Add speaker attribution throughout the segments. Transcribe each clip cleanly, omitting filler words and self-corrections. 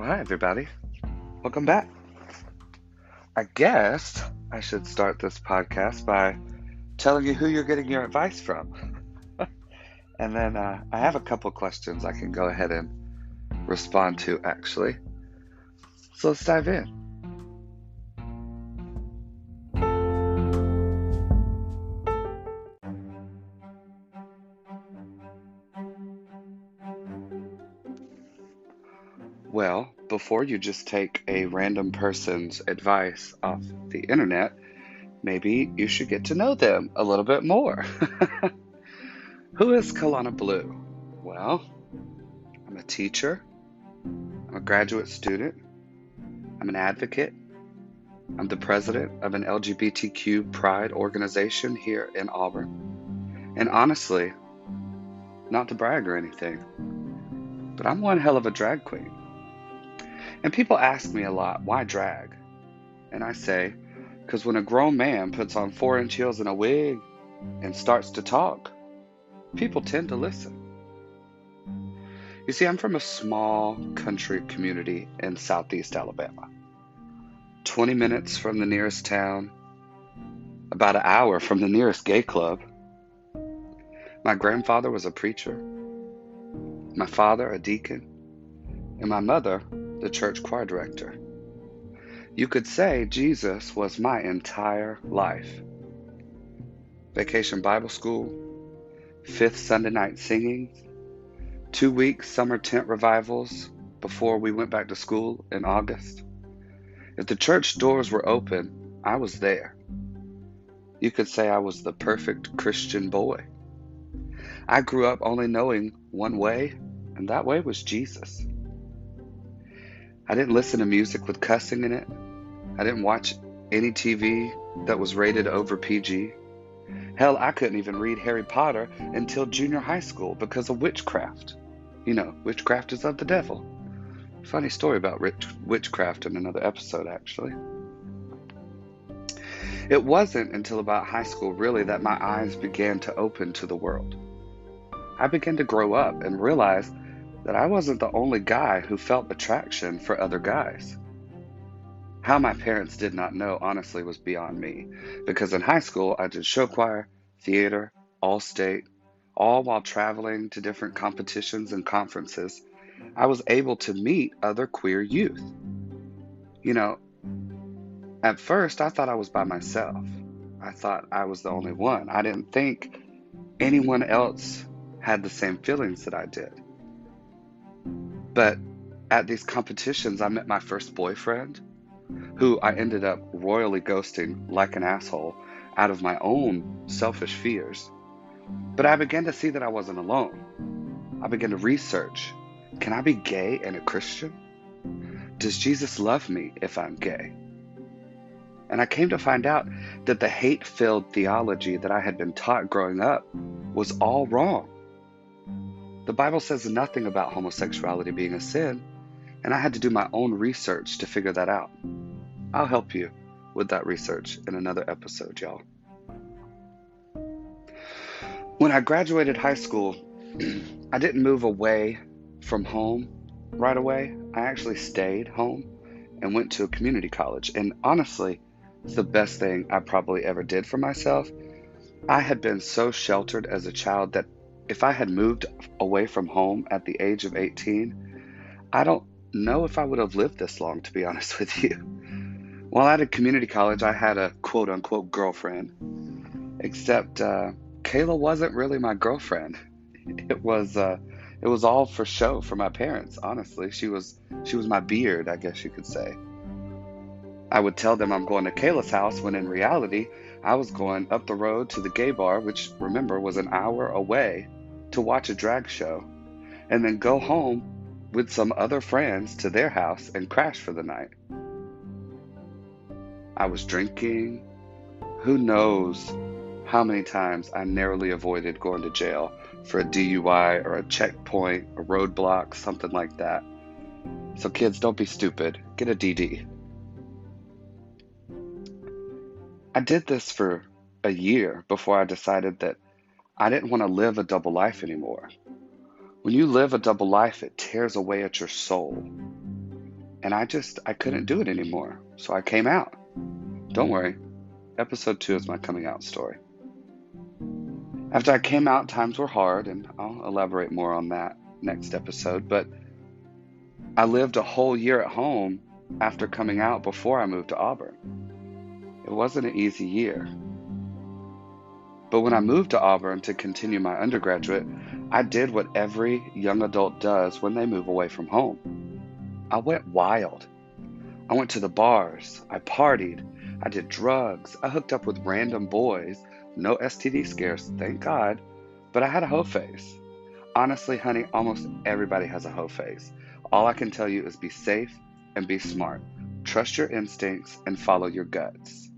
Speaker 1: Well, hi, everybody. Welcome back. I guess I should start this podcast by telling you who you're getting your advice from. And then I have a couple questions I can go ahead and respond to, actually. So let's dive in. Well, before you just take a random person's advice off the internet, maybe you should get to know them a little bit more. Who is Colana Bleu? Well, I'm a teacher, I'm a graduate student, I'm an advocate, I'm the president of an LGBTQ pride organization here in Auburn. And honestly, not to brag or anything, but I'm one hell of a drag queen. And people ask me a lot, why drag? And I say, because when a grown man puts on 4-inch heels and a wig and starts to talk, people tend to listen. You see, I'm from a small country community in southeast Alabama. 20 minutes from the nearest town, about an hour from the nearest gay club. My grandfather was a preacher, my father a deacon, and my mother the church choir director. You could say Jesus was my entire life. Vacation Bible school, fifth Sunday night singing, 2-week summer tent revivals before we went back to school in August. If the church doors were open, I was there. You could say I was the perfect Christian boy. I grew up only knowing one way, and that way was Jesus. I didn't listen to music with cussing in it. I didn't watch any TV that was rated over PG. Hell, I couldn't even read Harry Potter until junior high school because of witchcraft. You know, witchcraft is of the devil. Funny story about witchcraft in another episode, actually. It wasn't until about high school, really, that my eyes began to open to the world. I began to grow up and realize that I wasn't the only guy who felt attraction for other guys. How my parents did not know, honestly, was beyond me, because in high school I did show choir, theater, all-state, all while traveling to different competitions and conferences. I was able to meet other queer youth. You know, at first I thought I was by myself. I thought I was the only one. I didn't think anyone else had the same feelings that I did. But at these competitions, I met my first boyfriend, who I ended up royally ghosting like an asshole out of my own selfish fears. But I began to see that I wasn't alone. I began to research, can I be gay and a Christian? Does Jesus love me if I'm gay? And I came to find out that the hate-filled theology that I had been taught growing up was all wrong. The Bible says nothing about homosexuality being a sin, and I had to do my own research to figure that out. I'll help you with that research in another episode, y'all. When I graduated high school, I didn't move away from home right away. I actually stayed home and went to a community college. And honestly, it's the best thing I probably ever did for myself. I had been so sheltered as a child that if I had moved away from home at the age of 18, I don't know if I would have lived this long, to be honest with you. While at a community college, I had a quote-unquote girlfriend, except Kayla wasn't really my girlfriend. It was all for show for my parents, honestly. She was my beard, I guess you could say. I would tell them I'm going to Kayla's house when in reality, I was going up the road to the gay bar, which, remember, was an hour away, to watch a drag show, and then go home with some other friends to their house and crash for the night. I was drinking. Who knows how many times I narrowly avoided going to jail for a DUI or a checkpoint, a roadblock, something like that. So kids, don't be stupid. Get a DD. I did this for a year before I decided that I didn't want to live a double life anymore. When you live a double life, it tears away at your soul. and I couldn't do it anymore. So I came out. Don't worry, episode 2 is my coming out story. After I came out, times were hard, and I'll elaborate more on that next episode, but I lived a whole year at home after coming out before I moved to Auburn. It wasn't an easy year. But when I moved to Auburn to continue my undergraduate, I did what every young adult does when they move away from home. I went wild. I went to the bars, I partied, I did drugs, I hooked up with random boys, no STD scares, thank God, but I had a hoe phase. Honestly, honey, almost everybody has a hoe phase. All I can tell you is be safe and be smart. Trust your instincts and follow your guts.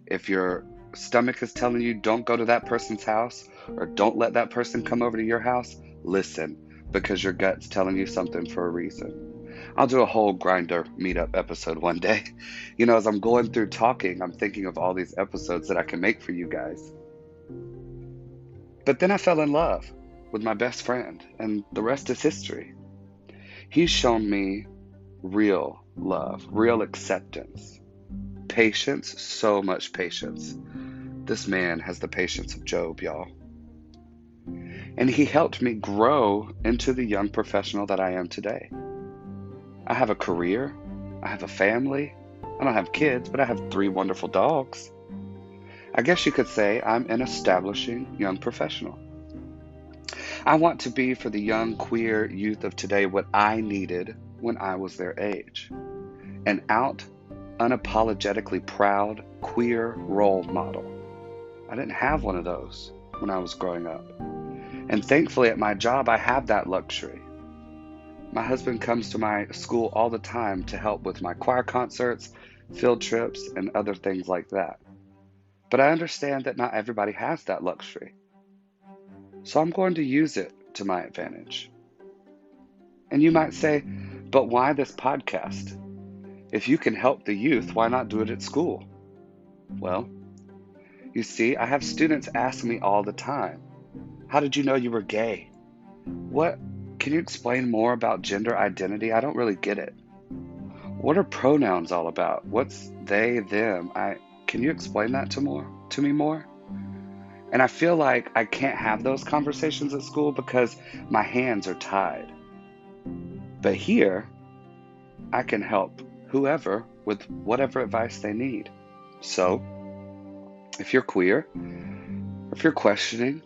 Speaker 1: If your stomach is telling you don't go to that person's house or don't let that person come over to your house, listen, because your gut's telling you something for a reason. I'll do a whole grinder meetup episode one day. As I'm going through talking, I'm thinking of all these episodes that I can make for you guys. But then I fell in love with my best friend, and the rest is history. He's shown me real love, real acceptance, patience, so much patience. This man has the patience of Job, y'all. And he helped me grow into the young professional that I am today. I have a career, I have a family, I don't have kids, but I have 3 wonderful dogs. I guess you could say I'm an establishing young professional. I want to be for the young queer youth of today what I needed when I was their age. An out, unapologetically proud, queer role model. I didn't have one of those when I was growing up. And thankfully at my job I have that luxury. My husband comes to my school all the time to help with my choir concerts, field trips, and other things like that. But I understand that not everybody has that luxury. So I'm going to use it to my advantage. And you might say, but why this podcast? If you can help the youth, why not do it at school? Well, you see, I have students ask me all the time, how did you know you were gay? Can you explain more about gender identity? I don't really get it. What are pronouns all about? What's they, them? Can you explain that to me more? And I feel like I can't have those conversations at school because my hands are tied. But here, I can help whoever with whatever advice they need. So, if you're queer, or if you're questioning,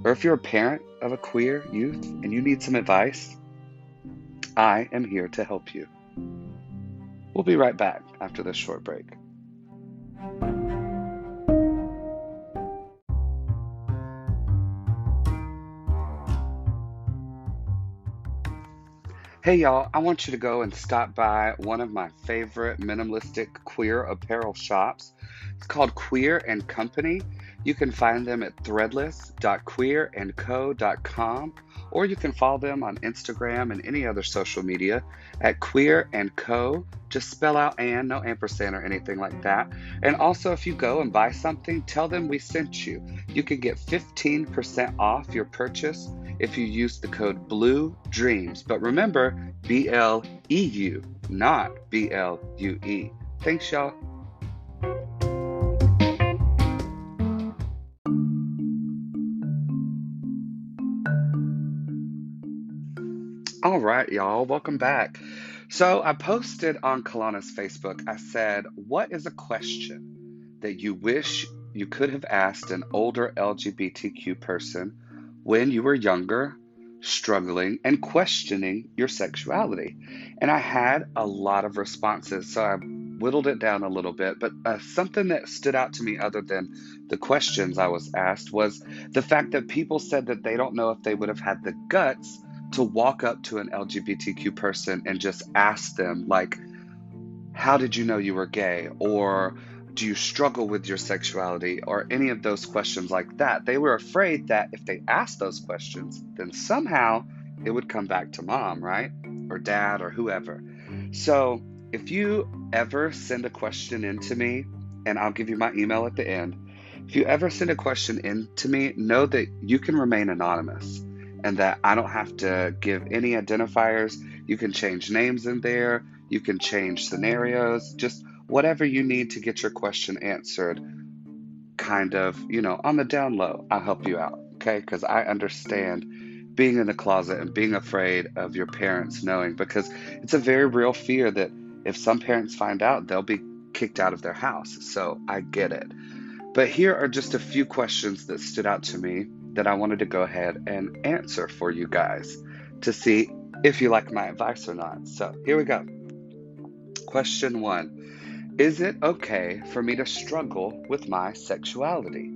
Speaker 1: or if you're a parent of a queer youth and you need some advice, I am here to help you. We'll be right back after this short break. Hey y'all, I want you to go and stop by one of my favorite minimalistic queer apparel shops. It's called Queer and Company. You can find them at threadless.queerandco.com, or you can follow them on Instagram and any other social media at Queer and Co. Just spell out and, no ampersand or anything like that. And also, if you go and buy something, tell them we sent you. You can get 15% off your purchase if you use the code Bleu Dreams. But remember, BLEU, not BLUE. Thanks, y'all. All right, y'all, welcome back. So I posted on Colana's Facebook, I said, what is a question that you wish you could have asked an older LGBTQ person when you were younger, struggling, and questioning your sexuality? And I had a lot of responses, so I whittled it down a little bit, but something that stood out to me other than the questions I was asked was the fact that people said that they don't know if they would have had the guts to walk up to an LGBTQ person and just ask them, like, how did you know you were gay? Or do you struggle with your sexuality? Or any of those questions like that. They were afraid that if they asked those questions, then somehow it would come back to mom, right? Or dad or whoever. So if you ever send a question in to me, and I'll give you my email at the end, if you ever send a question in to me, know that you can remain anonymous and that I don't have to give any identifiers. You can change names in there. You can change scenarios, just whatever you need to get your question answered, kind of, on the down low. I'll help you out, okay? Because I understand being in the closet and being afraid of your parents knowing, because it's a very real fear that if some parents find out, they'll be kicked out of their house. So I get it. But here are just a few questions that stood out to me that I wanted to go ahead and answer for you guys to see if you like my advice or not. So here we go. Question one. Is it okay for me to struggle with my sexuality?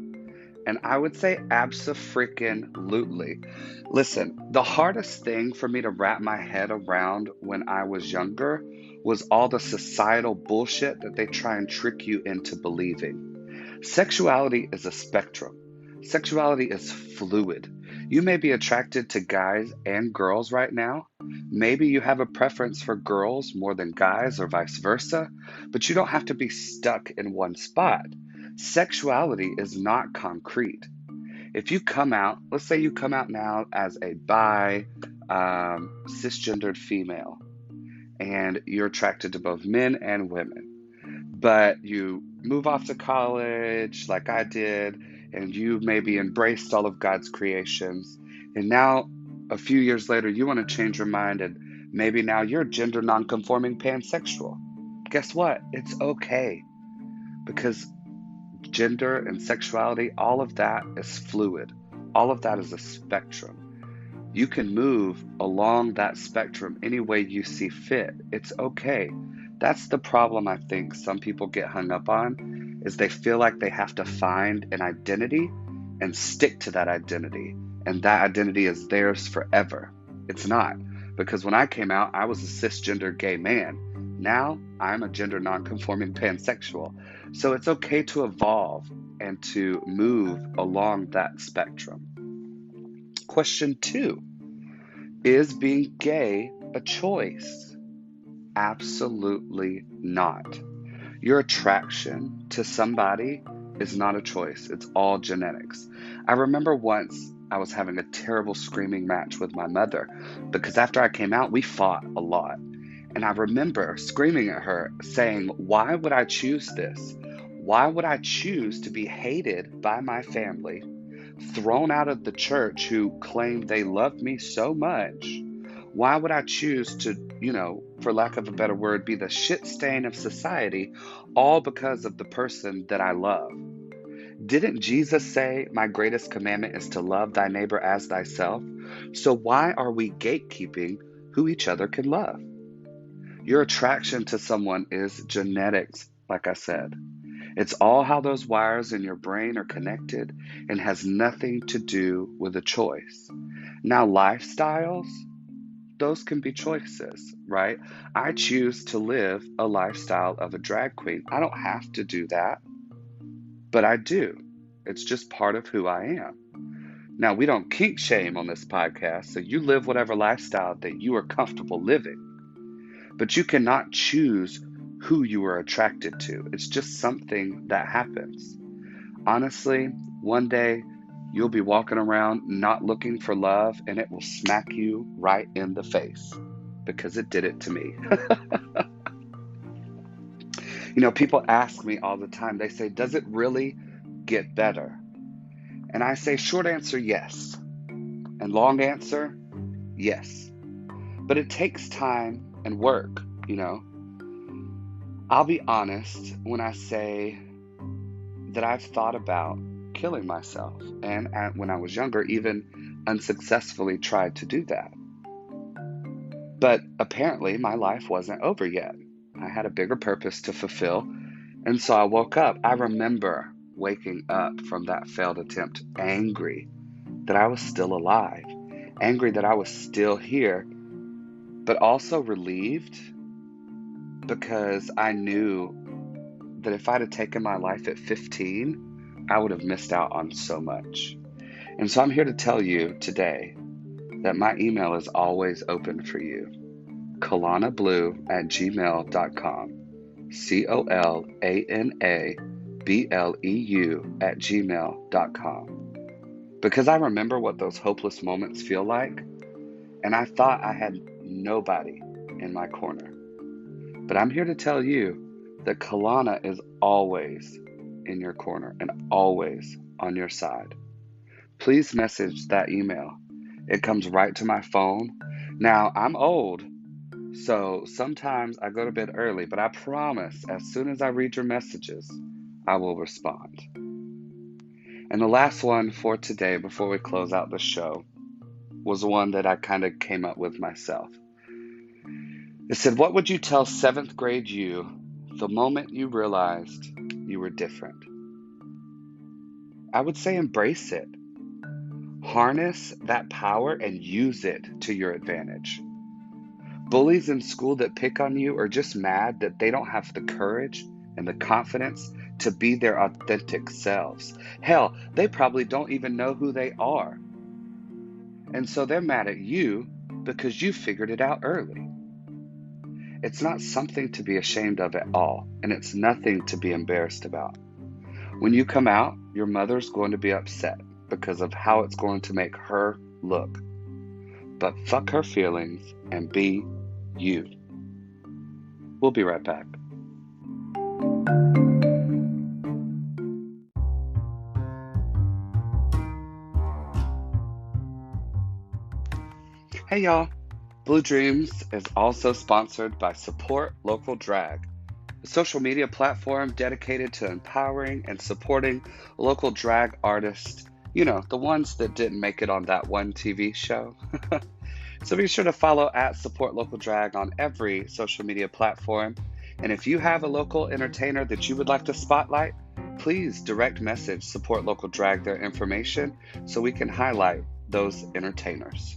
Speaker 1: And I would say abso-freaking-lutely. Listen, the hardest thing for me to wrap my head around when I was younger was all the societal bullshit that they try and trick you into believing. Sexuality is a spectrum. Sexuality is fluid. You may be attracted to guys and girls right now. Maybe you have a preference for girls more than guys or vice versa, but you don't have to be stuck in one spot. Sexuality is not concrete. If you come out, let's say you come out now as a cisgendered female, and you're attracted to both men and women, but you move off to college like I did, and you maybe embraced all of God's creations, and now a few years later you want to change your mind, and maybe now you're gender nonconforming pansexual. Guess what? It's okay, because gender and sexuality, all of that is fluid. All of that is a spectrum. You can move along that spectrum any way you see fit. It's okay. That's the problem I think some people get hung up on, is they feel like they have to find an identity and stick to that identity, and that identity is theirs forever. It's not, because when I came out, I was a cisgender gay man. Now I'm a gender nonconforming pansexual. So it's okay to evolve and to move along that spectrum. Question two. Is being gay a choice? Absolutely not. Your attraction to somebody is not a choice. It's all genetics. I remember once I was having a terrible screaming match with my mother because after I came out, we fought a lot. And I remember screaming at her saying, why would I choose this? Why would I choose to be hated by my family, thrown out of the church who claimed they loved me so much? Why would I choose to, for lack of a better word, be the shit stain of society, all because of the person that I love? Didn't Jesus say, my greatest commandment is to love thy neighbor as thyself? So why are we gatekeeping who each other can love? Your attraction to someone is genetics, like I said. It's all how those wires in your brain are connected and has nothing to do with a choice. Now, lifestyles, those can be choices, right? I choose to live a lifestyle of a drag queen. I don't have to do that, but I do. It's just part of who I am. Now, we don't kink shame on this podcast, so you live whatever lifestyle that you are comfortable living. But you cannot choose who you are attracted to. It's just something that happens. Honestly, one day you'll be walking around not looking for love, and it will smack you right in the face, because it did it to me. People ask me all the time, they say, does it really get better? And I say, short answer, yes. And long answer, yes. But it takes time and work, I'll be honest when I say that I've thought about killing myself, and when I was younger, even unsuccessfully tried to do that. But apparently my life wasn't over yet. I had a bigger purpose to fulfill, and so I woke up. I remember waking up from that failed attempt angry that I was still alive, angry that I was still here, but also relieved because I knew that if I'd have taken my life at 15, I would have missed out on so much. And so I'm here to tell you today that my email is always open for you. colanableu@gmail.com. colanableu@gmail.com. Because I remember what those hopeless moments feel like, and I thought I had nobody in my corner. But I'm here to tell you that Colana is always in your corner and always on your side. Please message that email. It comes right to my phone. Now, I'm old, so sometimes I go to bed early, but I promise as soon as I read your messages, I will respond. And the last one for today, before we close out the show, was one that I kind of came up with myself. It said, what would you tell seventh grade you the moment you realized you were different? I would say embrace it. Harness that power and use it to your advantage. Bullies in school that pick on you are just mad that they don't have the courage and the confidence to be their authentic selves. Hell, they probably don't even know who they are. And so they're mad at you because you figured it out early. It's not something to be ashamed of at all, and it's nothing to be embarrassed about. When you come out, your mother's going to be upset because of how it's going to make her look. But fuck her feelings and be you. We'll be right back. Hey y'all. Blue Dreams is also sponsored by Support Local Drag, a social media platform dedicated to empowering and supporting local drag artists, the ones that didn't make it on that one TV show. So be sure to follow at Support Local Drag on every social media platform. And if you have a local entertainer that you would like to spotlight, please direct message Support Local Drag their information so we can highlight those entertainers.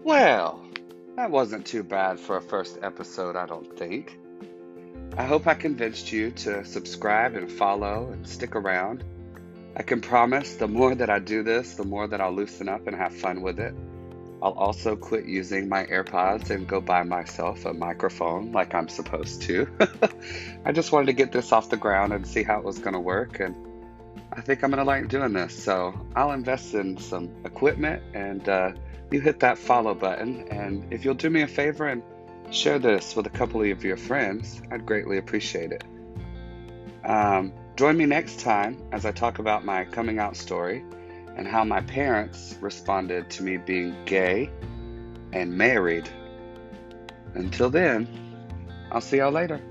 Speaker 1: Well, that wasn't too bad for a first episode, I don't think. I hope I convinced you to subscribe and follow and stick around. I can promise the more that I do this, the more that I'll loosen up and have fun with it. I'll also quit using my AirPods and go buy myself a microphone like I'm supposed to. I just wanted to get this off the ground and see how it was going to work, and I think I'm going to like doing this. So I'll invest in some equipment, and you hit that follow button. And if you'll do me a favor and share this with a couple of your friends, I'd greatly appreciate it. Join me next time as I talk about my coming out story and how my parents responded to me being gay and married. Until then, I'll see y'all later.